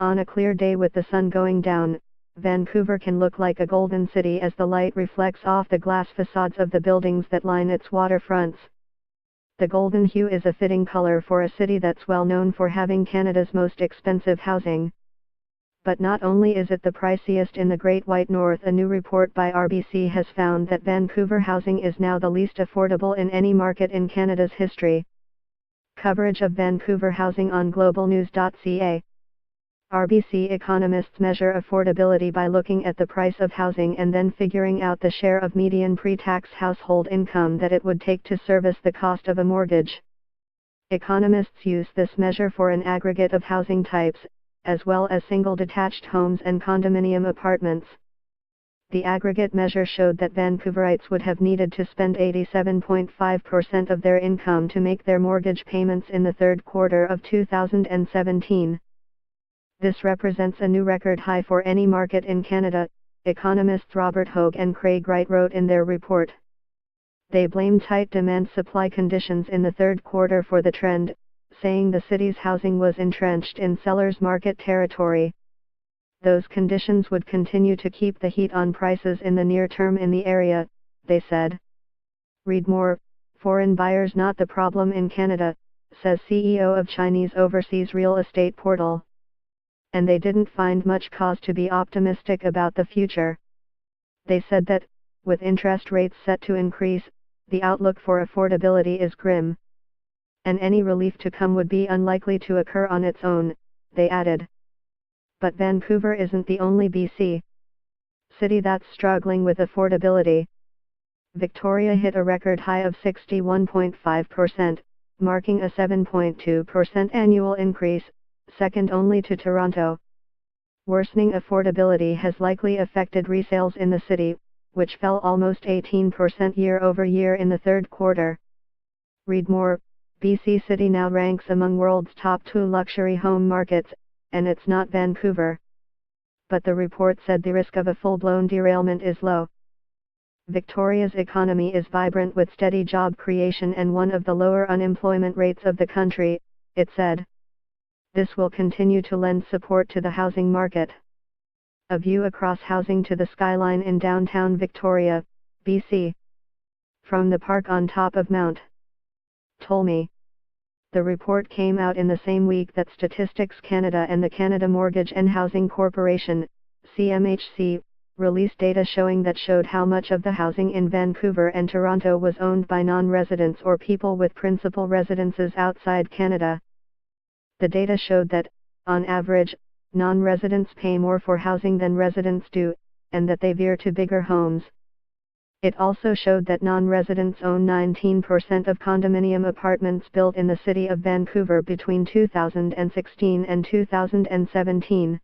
On a clear day with the sun going down, Vancouver can look like a golden city as the light reflects off the glass facades of the buildings that line its waterfronts. The golden hue is a fitting color for a city that's well known for having Canada's most expensive housing. But not only is it the priciest in the Great White North, a new report by RBC has found that Vancouver housing is now the least affordable in any market in Canada's history. Coverage of Vancouver housing on globalnews.ca. RBC economists measure affordability by looking at the price of housing and then figuring out the share of median pre-tax household income that it would take to service the cost of a mortgage. Economists use this measure for an aggregate of housing types, as well as single detached homes and condominium apartments. The aggregate measure showed that Vancouverites would have needed to spend 87.5% of their income to make their mortgage payments in the third quarter of 2017. This represents a new record high for any market in Canada, economists Robert Hogue and Craig Wright wrote in their report. They blame tight demand-supply conditions in the third quarter for the trend, saying the city's housing was entrenched in seller's market territory. Those conditions would continue to keep the heat on prices in the near term in the area, they said. Read more. Foreign buyers not the problem in Canada, says CEO of Chinese overseas real estate portal. And they didn't find much cause to be optimistic about the future. They said that, with interest rates set to increase, the outlook for affordability is grim. And any relief to come would be unlikely to occur on its own, they added. But Vancouver isn't the only BC city that's struggling with affordability. Victoria hit a record high of 61.5%, marking a 7.2% annual increase, second only to Toronto. Worsening affordability has likely affected resales in the city, which fell almost 18% year-over-year in the third quarter. Read more. BC City now ranks among world's top 2 luxury home markets, and it's not Vancouver. But the report said the risk of a full-blown derailment is low. Victoria's economy is vibrant with steady job creation and one of the lower unemployment rates of the country, it said. This will continue to lend support to the housing market. A view across housing to the skyline in downtown Victoria, BC. From the park on top of Mount Ptolemy. The report came out in the same week that Statistics Canada and the Canada Mortgage and Housing Corporation, CMHC, released data showed how much of the housing in Vancouver and Toronto was owned by non-residents or people with principal residences outside Canada. The data showed that, on average, non-residents pay more for housing than residents do, and that they veer to bigger homes. It also showed that non-residents own 19% of condominium apartments built in the city of Vancouver between 2016 and 2017.